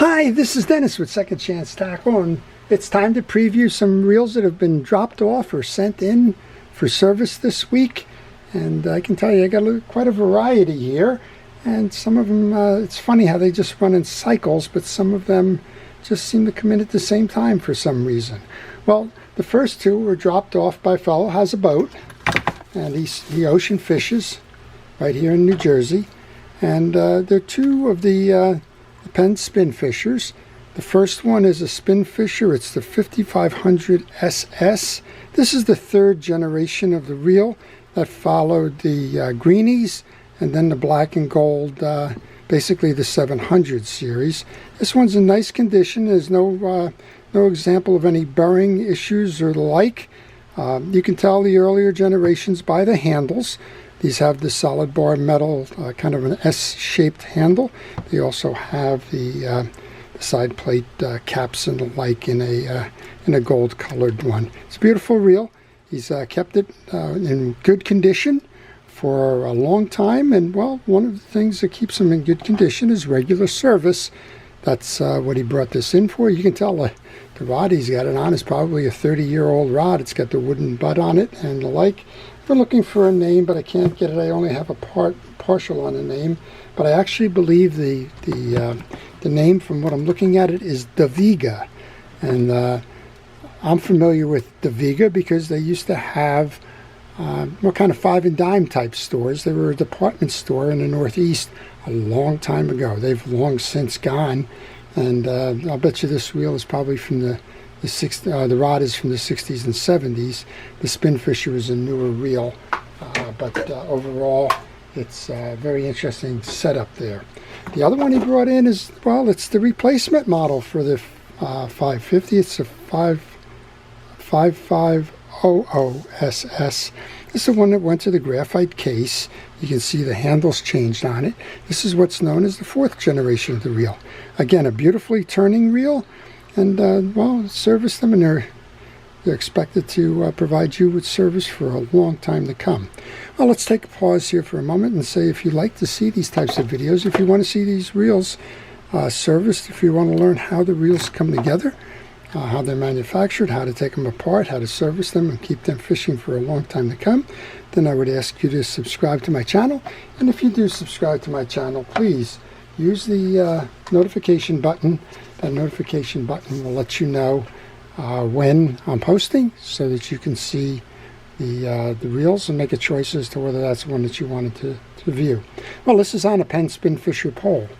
Hi, this is Dennis with Second Chance Tackle, and it's time to preview some reels that have been dropped off or sent in for service this week. And I can tell you I got quite a variety here, and some of them, it's funny how they just run in cycles, but some of them just seem to come in at the same time for some reason. Well, the first two were dropped off by a fellow who has a boat, and he ocean fishes right here in New Jersey. And they're two of the Penn Spinfishers. The first one is a Spinfisher. It's the 5500 SS. This is the third generation of the reel that followed the greenies and then the black and gold, basically the 700 series. This one's in nice condition. There's no example of any burring issues or the like. You can tell the earlier generations by the handles. These have the solid bar metal, kind of an S-shaped handle. They also have the side plate caps and the like in a gold-colored one. It's a beautiful reel. He's kept it in good condition for a long time, and well, one of the things that keeps him in good condition is regular service. That's what he brought this in for. You can tell the rod he's got it on is probably a 30-year-old rod. It's got the wooden butt on it and the like. I'm looking for a name, but I can't get it. I only have a partial on a name, but I actually believe the name from what I'm looking at it is Daviga, and I'm familiar with Daviga because they used to have what kind of five and dime type stores. They were a department store in the Northeast a long time ago. They've long since gone, and I'll bet you this reel is probably from the rod is from the 60s and 70s. The Spinfisher is a newer reel, but overall it's a very interesting setup there. The other one he brought in is, well, it's the replacement model for the 550. It's a 5500 SS. This is the one that went to the graphite case. You can see the handles changed on it. This is what's known as the fourth generation of the reel. Again, a beautifully turning reel. And well, service them, and they're expected to provide you with service for a long time to come. Well, let's take a pause here for a moment and say if you like to see these types of videos, if you want to see these reels serviced, if you want to learn how the reels come together, how they're manufactured, how to take them apart, how to service them and keep them fishing for a long time to come, then I would ask you to subscribe to my channel. And if you do subscribe to my channel, please use the notification button. That notification button will let you know when I'm posting, so that you can see the reels and make a choice as to whether that's one that you wanted to view. Well, this is on a Penn Spinfisher pole,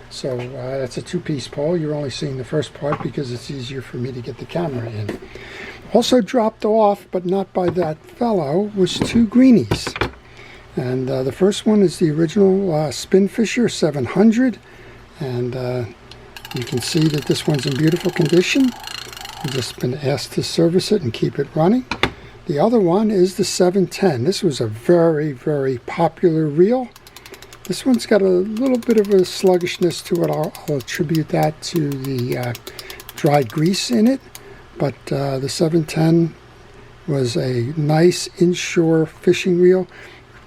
so that's a two-piece pole. You're only seeing the first part because it's easier for me to get the camera in. Also dropped off, but not by that fellow, was two greenies. And the first one is the original Spinfisher 700, and you can see that this one's in beautiful condition. I've just been asked to service it and keep it running. The other one is the 710. This was a very, very popular reel. This one's got a little bit of a sluggishness to it. I'll attribute that to the dried grease in it. But the 710 was a nice inshore fishing reel.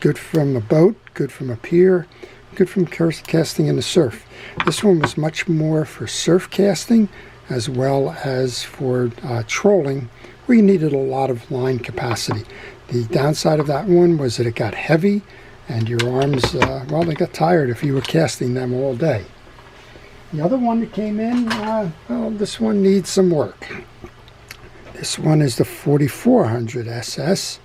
Good from a boat, good from a pier, good from casting in the surf. This one was much more for surf casting as well as for trolling, where you needed a lot of line capacity. The downside of that one was that it got heavy and your arms, well, they got tired if you were casting them all day. The other one that came in, well, this one needs some work. This one is the 4400 SS.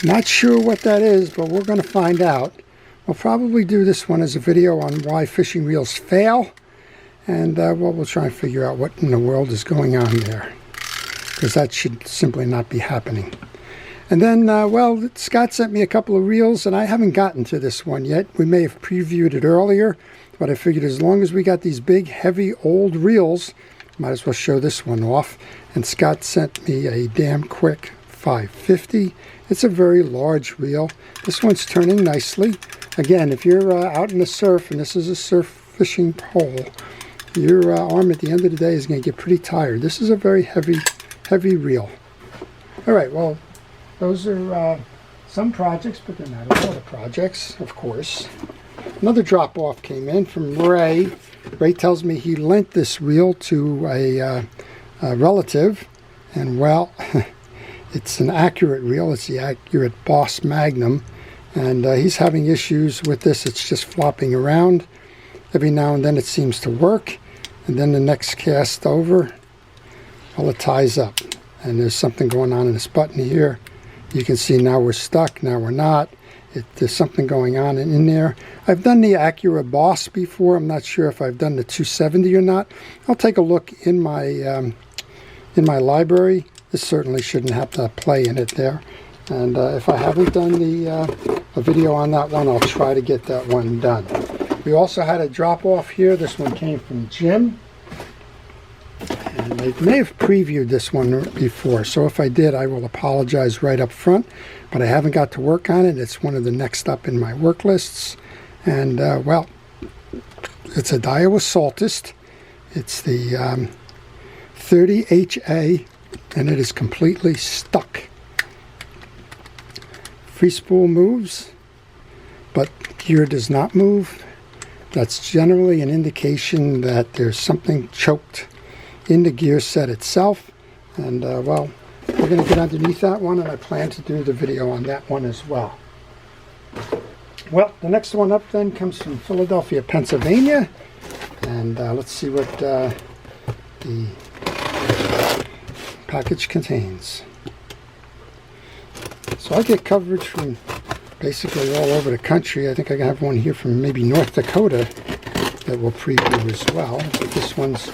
Not sure what that is, but we're going to find out. We'll probably do this one as a video on why fishing reels fail, and well, we'll try and figure out what in the world is going on there, because that should simply not be happening. And then, well, Scott sent me a couple of reels, and I haven't gotten to this one yet. We may have previewed it earlier, but I figured as long as we got these big, heavy, old reels, might as well show this one off. And Scott sent me a D.A.M quick 550. It's a very large reel. This one's turning nicely. Again, if you're out in the surf, and this is a surf fishing pole, your arm at the end of the day is going to get pretty tired. This is a very heavy reel. All right, well, those are some projects, but they're not all the projects, of course. Another drop-off came in from Ray. Ray tells me he lent this reel to a relative, and well, it's an accurate reel. It's the accurate Boss Magnum, and he's having issues with this. It's just flopping around. Every now and then it seems to work, and then the next cast over, well, it ties up, and there's something going on in this button here. You can see now we're stuck, now we're not. There's something going on in there. I've done the Acura Boss before. I'm not sure if I've done the 270 or not. I'll take a look in my library. This certainly shouldn't have to play in it there. And if I haven't done a video on that one, I'll try to get that one done. We also had a drop off here. This one came from Jim. And I may have previewed this one before, so if I did, I will apologize right up front, but I haven't got to work on it. It's one of the next up in my work lists, and well, it's a Daiwa Saltist. It's the 30HA, and it is completely stuck. Free spool moves, but gear does not move. That's generally an indication that there's something choked in the gear set itself, and well, we're going to get underneath that one, and I plan to do the video on that one as well. Well, the next one up then comes from Philadelphia, Pennsylvania, and let's see what the package contains. So I get coverage from basically all over the country. I think I have one here from maybe North Dakota that we'll preview as well, but this one's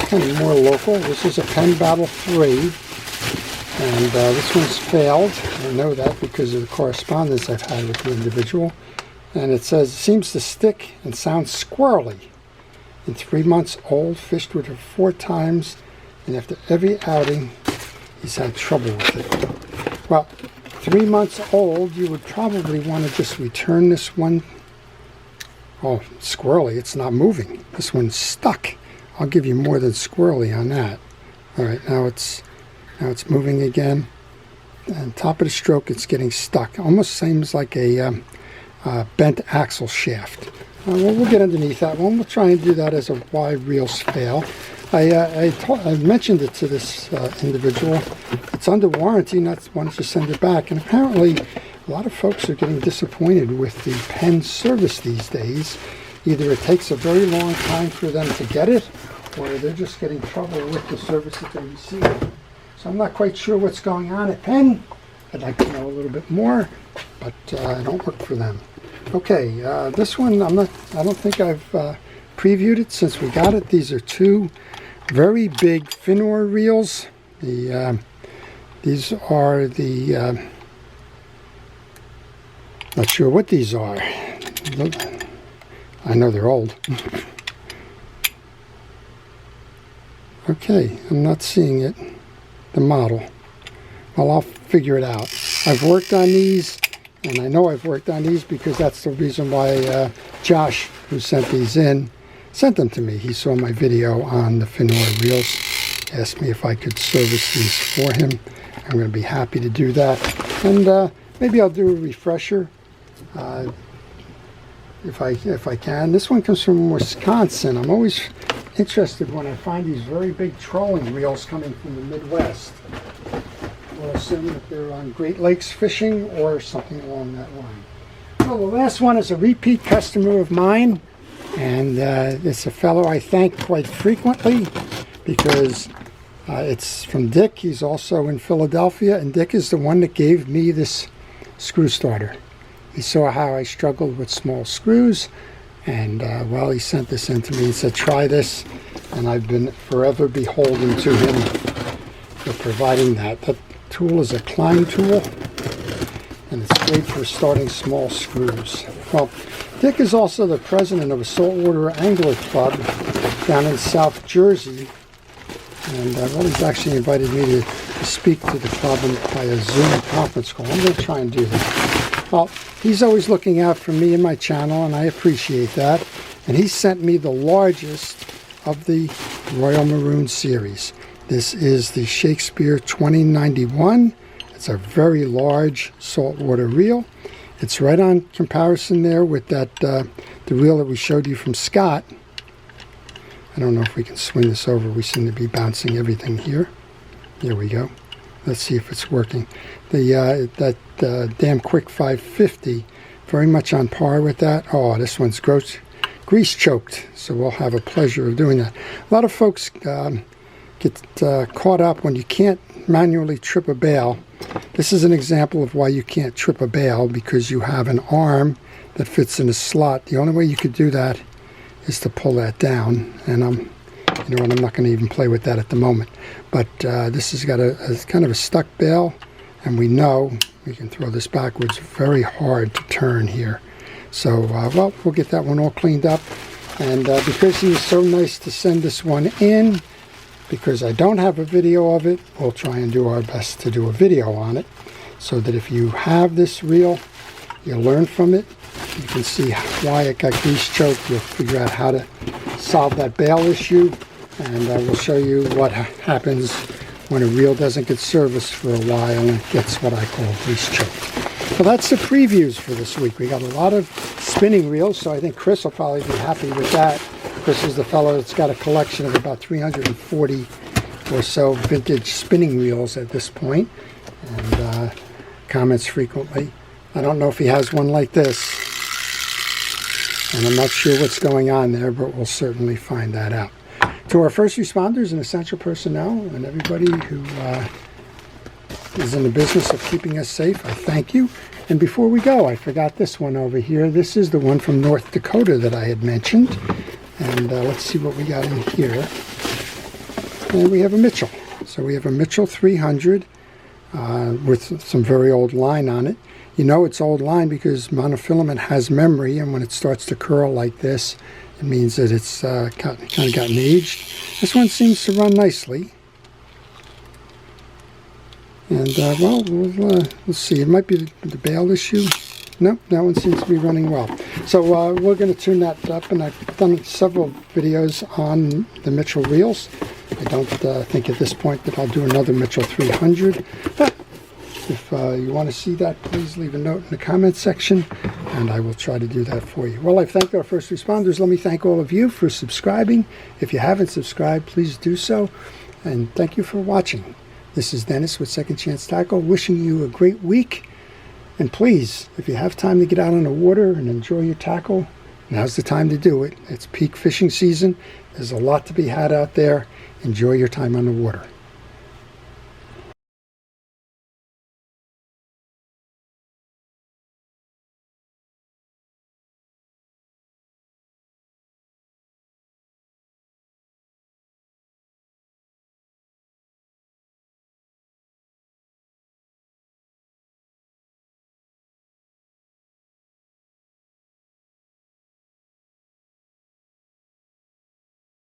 kind of more local. This is a Penn Bottle 3, and this one's failed. I know that because of the correspondence I've had with the individual. And it says, seems to stick and sound squirrely. In 3 months old, fished with her 4 times, and after every outing, he's had trouble with it. Well, 3 months old, you would probably want to just return this one. Oh, squirrely, it's not moving. This one's stuck. I'll give you more than squirrely on that. All right, now it's moving again. And top of the stroke, it's getting stuck. Almost seems like a bent axle shaft. We'll get underneath that one. We'll try and do that as a why reels fail. I mentioned it to this individual. It's under warranty, not wanted to send it back. And apparently, a lot of folks are getting disappointed with the Penn service these days. Either it takes a very long time for them to get it, or they're just getting trouble with the service that they receive. So I'm not quite sure what's going on at Penn. I'd like to know a little bit more, but I don't work for them. Okay, this one I don't think I've previewed it since we got it. These are 2 very big Fenway reels. These are the not sure what these are. I know they're old. Okay, I'm not seeing it, the model. Well, I'll figure it out. I've worked on these, and I know I've worked on these because that's the reason why Josh, who sent these in, sent them to me. He saw my video on the Fenway reels, asked me if I could service these for him. I'm going to be happy to do that, and maybe I'll do a refresher if I can. This one comes from Wisconsin. I'm always interested when I find these very big trolling reels coming from the Midwest. We'll assume that they're on Great Lakes fishing or something along that line. Well, the last one is a repeat customer of mine, and it's a fellow I thank quite frequently because it's from Dick. He's also in Philadelphia, and Dick is the one that gave me this screw starter. He saw how I struggled with small screws, and well, he sent this in to me and said, try this, and I've been forever beholden to him for providing that. That tool is a Klein tool, and it's great for starting small screws. Well, Dick is also the president of a saltwater angler club down in South Jersey, and well, he's actually invited me to speak to the club by a Zoom conference call. I'm going to try and do that. Well, he's always looking out for me and my channel, and I appreciate that. And he sent me the largest of the Royal Maroon series. This is the Shakespeare 2091. It's a very large saltwater reel, It's right on comparison there with that the reel that we showed you from Scott. I don't know if we can swing this over. We seem to be bouncing everything here. There we go. Let's see if it's working. The D.A.M Quick 550, very much on par with that. Oh, this one's grease choked, so we'll have a pleasure of doing that. A lot of folks get caught up when you can't manually trip a bail. This is an example of why you can't trip a bail, because you have an arm that fits in a slot. The only way you could do that is to pull that down, and you know what, I'm not going to even play with that at the moment. But this has got a kind of a stuck bail, and we know we can throw this backwards. Very hard to turn here. So well, we'll get that one all cleaned up, and because he was so nice to send this one in, because I don't have a video of it, we'll try and do our best to do a video on it, so that if you have this reel, you'll learn from it. You can see why it got grease choked. You'll figure out how to solve that bail issue, and we'll show you what happens when a reel doesn't get serviced for a while and gets what I call grease choked. Well, that's the previews for this week. We got a lot of spinning reels, so I think Chris will probably be happy with that. Chris is the fellow that's got a collection of about 340 or so vintage spinning reels at this point, and comments frequently. I don't know if he has one like this, and I'm not sure what's going on there, but we'll certainly find that out. To our first responders and essential personnel and everybody who is in the business of keeping us safe, I thank you. And before we go, I forgot this one over here. This is the one from North Dakota that I had mentioned. And let's see what we got in here. And we have a Mitchell. So we have a Mitchell 300 with some very old line on it. You know it's old line because monofilament has memory, and when it starts to curl like this, it means that it's kind of gotten aged. This one seems to run nicely. And well, we'll see. It might be the bail issue. Nope, that one seems to be running well. So we're going to tune that up, and I've done several videos on the Mitchell reels. I don't think at this point that I'll do another Mitchell 300. But if you want to see that, please leave a note in the comments section, and I will try to do that for you. Well, I've thanked our first responders. Let me thank all of you for subscribing. If you haven't subscribed, please do so. And thank you for watching. This is Dennis with Second Chance Tackle, wishing you a great week. And please, if you have time to get out on the water and enjoy your tackle, now's the time to do it. It's peak fishing season. There's a lot to be had out there. Enjoy your time on the water.